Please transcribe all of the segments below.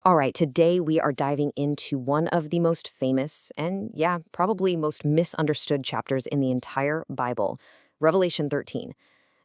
All right, today we are diving into one of the most famous and, yeah, probably most misunderstood chapters in the entire Bible, Revelation 13.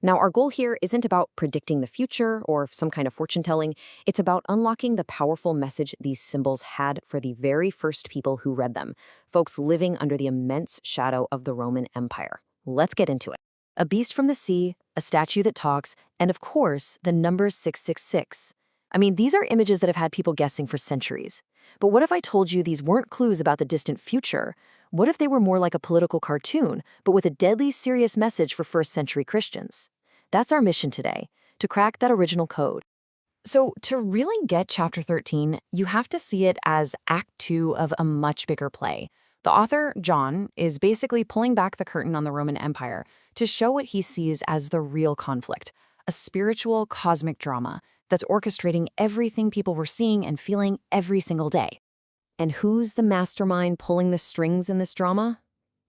Now, our goal here isn't about predicting the future or some kind of fortune telling. It's about unlocking the powerful message these symbols had for the very first people who read them, folks living under the immense shadow of the Roman Empire. Let's get into it. A beast from the sea, a statue that talks, and of course, the number 666. I mean, these are images that have had people guessing for centuries. But what if I told you these weren't clues about the distant future? What if they were more like a political cartoon, but with a deadly serious message for first-century Christians? That's our mission today, to crack that original code. So, to really get chapter 13, you have to see it as Act 2 of a much bigger play. The author, John, is basically pulling back the curtain on the Roman Empire to show what he sees as the real conflict, a spiritual cosmic drama that's orchestrating everything people were seeing and feeling every single day. And who's the mastermind pulling the strings in this drama?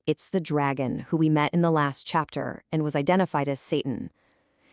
It's the dragon, who we met in the last chapter and was identified as Satan.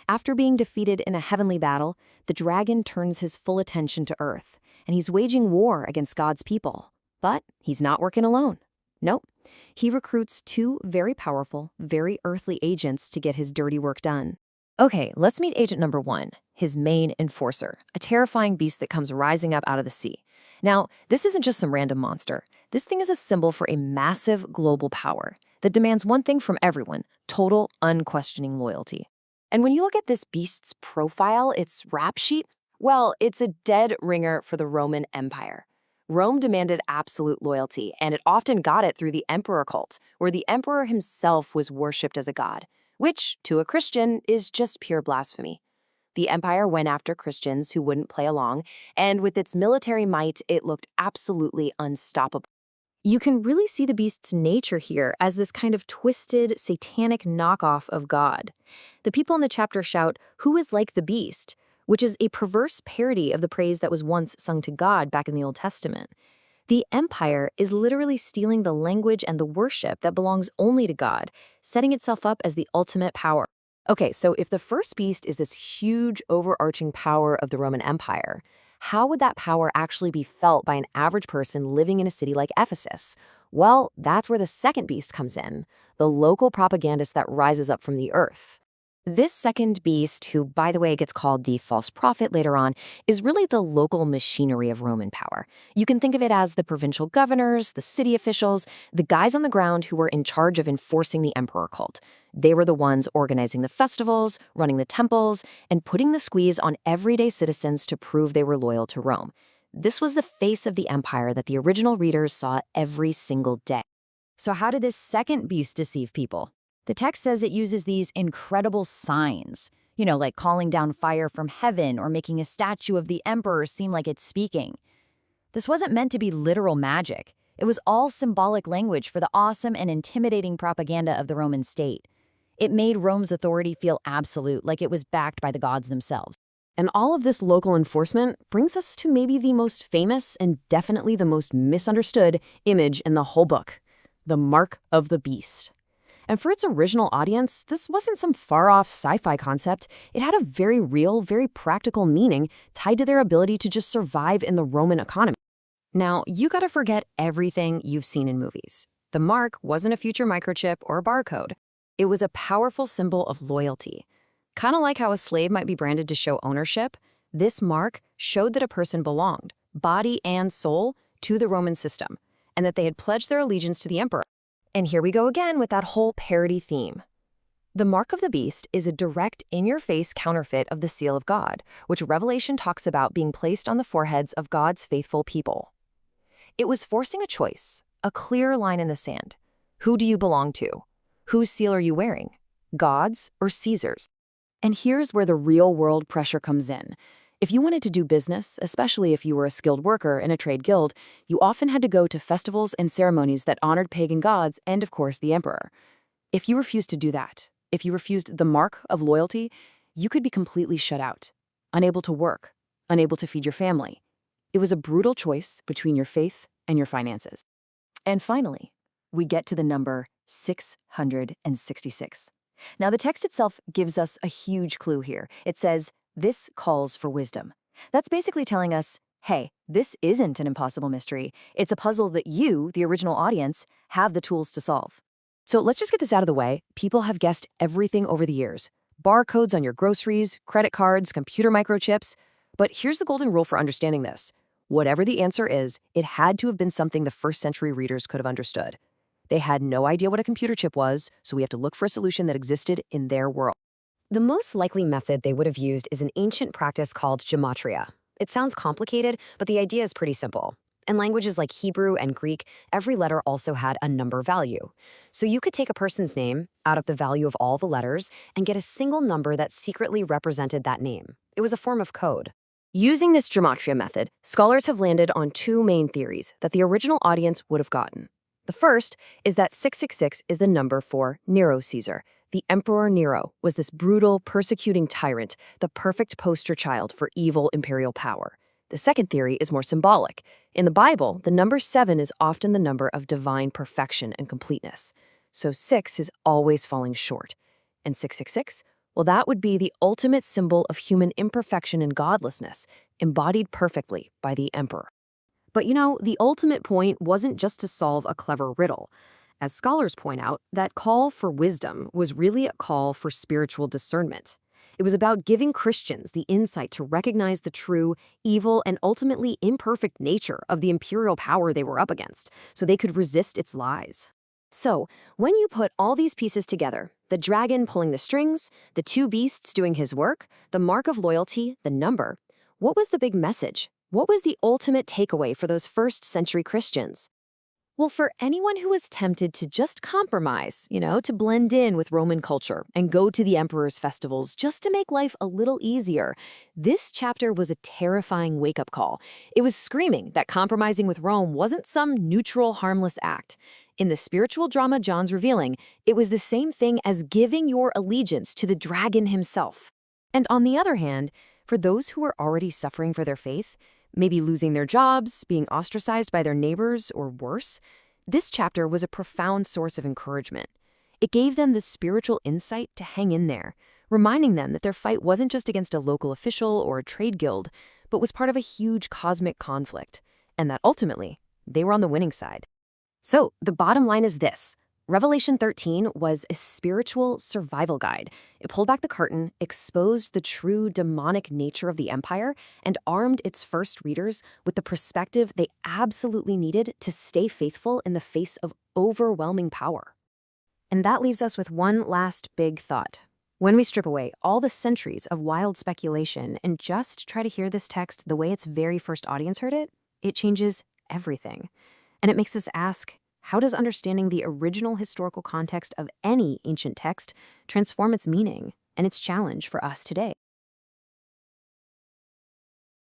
After being defeated in a heavenly battle, the dragon turns his full attention to Earth, and he's waging war against God's people. But he's not working alone. Nope. He recruits two very powerful, very earthly agents to get his dirty work done. Okay, let's meet agent number 1, his main enforcer, a terrifying beast that comes rising up out of the sea. Now, this isn't just some random monster. This thing is a symbol for a massive global power that demands one thing from everyone: total, unquestioning loyalty. And when you look at this beast's profile, its rap sheet, well, it's a dead ringer for the Roman Empire. Rome demanded absolute loyalty, and it often got it through the emperor cult, where the emperor himself was worshipped as a god, which, to a Christian, is just pure blasphemy. The empire went after Christians who wouldn't play along, and with its military might, it looked absolutely unstoppable. You can really see the beast's nature here as this kind of twisted, satanic knockoff of God. The people in the chapter shout, "Who is like the beast?" which is a perverse parody of the praise that was once sung to God back in the Old Testament. The empire is literally stealing the language and the worship that belongs only to God, setting itself up as the ultimate power. Okay, so if the first beast is this huge, overarching power of the Roman Empire, how would that power actually be felt by an average person living in a city like Ephesus? Well, that's where the second beast comes in, the local propagandist that rises up from the earth. This second beast, who, by the way, gets called the false prophet later on, is really the local machinery of Roman power. You can think of it as the provincial governors, the city officials, the guys on the ground who were in charge of enforcing the emperor cult. They were the ones organizing the festivals, running the temples, and putting the squeeze on everyday citizens to prove they were loyal to Rome. This was the face of the empire that the original readers saw every single day. So how did this second beast deceive people? The text says it uses these incredible signs, like calling down fire from heaven or making a statue of the emperor seem like it's speaking. This wasn't meant to be literal magic. It was all symbolic language for the awesome and intimidating propaganda of the Roman state. It made Rome's authority feel absolute, like it was backed by the gods themselves. And all of this local enforcement brings us to maybe the most famous and definitely the most misunderstood image in the whole book: the Mark of the Beast. And for its original audience, this wasn't some far-off sci-fi concept. It had a very real, very practical meaning tied to their ability to just survive in the Roman economy. Now, you gotta forget everything you've seen in movies. The mark wasn't a future microchip or a barcode. It was a powerful symbol of loyalty. Kind of like how a slave might be branded to show ownership, this mark showed that a person belonged, body and soul, to the Roman system, and that they had pledged their allegiance to the emperor. And here we go again with that whole parody theme. The mark of the beast is a direct, in-your-face counterfeit of the seal of God, which Revelation talks about being placed on the foreheads of God's faithful people. It was forcing a choice, a clear line in the sand. Who do you belong to? Whose seal are you wearing? God's or Caesar's? And here's where the real-world pressure comes in. If you wanted to do business, especially if you were a skilled worker in a trade guild, you often had to go to festivals and ceremonies that honored pagan gods and, of course, the emperor. If you refused to do that, if you refused the mark of loyalty, you could be completely shut out, unable to work, unable to feed your family. It was a brutal choice between your faith and your finances. And finally, we get to the number 666. Now, the text itself gives us a huge clue here. It says, "This calls for wisdom." That's basically telling us Hey, this isn't an impossible mystery. It's a puzzle that you, the original audience, have the tools to solve. So let's just get this out of the way. People have guessed everything over the years. Barcodes on your groceries, credit cards, computer microchips. But here's the golden rule for understanding this. Whatever the answer is, it had to have been something the first century readers could have understood. They had no idea what a computer chip was, so we have to look for a solution that existed in their world. The most likely method they would have used is an ancient practice called gematria. It sounds complicated, but the idea is pretty simple. In languages like Hebrew and Greek, every letter also had a number value. So you could take a person's name, add up the value of all the letters, and get a single number that secretly represented that name. It was a form of code. Using this gematria method, scholars have landed on two main theories that the original audience would have gotten. The first is that 666 is the number for Nero Caesar. The Emperor Nero was this brutal, persecuting tyrant, the perfect poster child for evil imperial power. The second theory is more symbolic. In the Bible, the number 7 is often the number of divine perfection and completeness. So 6 is always falling short. And 666? Well, that would be the ultimate symbol of human imperfection and godlessness, embodied perfectly by the emperor. But the ultimate point wasn't just to solve a clever riddle. As scholars point out, that call for wisdom was really a call for spiritual discernment. It was about giving Christians the insight to recognize the true, evil, and ultimately imperfect nature of the imperial power they were up against, so they could resist its lies. So, when you put all these pieces together, the dragon pulling the strings, the two beasts doing his work, the mark of loyalty, the number, what was the big message? What was the ultimate takeaway for those first-century Christians? Well, for anyone who was tempted to just compromise, to blend in with Roman culture and go to the emperor's festivals just to make life a little easier, this chapter was a terrifying wake-up call. It was screaming that compromising with Rome wasn't some neutral, harmless act. In the spiritual drama John's revealing, it was the same thing as giving your allegiance to the dragon himself. And on the other hand, for those who were already suffering for their faith, maybe losing their jobs, being ostracized by their neighbors, or worse, this chapter was a profound source of encouragement. It gave them the spiritual insight to hang in there, reminding them that their fight wasn't just against a local official or a trade guild, but was part of a huge cosmic conflict, and that ultimately, they were on the winning side. So, the bottom line is this. Revelation 13 was a spiritual survival guide. It pulled back the curtain, exposed the true demonic nature of the empire, and armed its first readers with the perspective they absolutely needed to stay faithful in the face of overwhelming power. And that leaves us with one last big thought. When we strip away all the centuries of wild speculation and just try to hear this text the way its very first audience heard it, it changes everything. And it makes us ask, how does understanding the original historical context of any ancient text transform its meaning and its challenge for us today?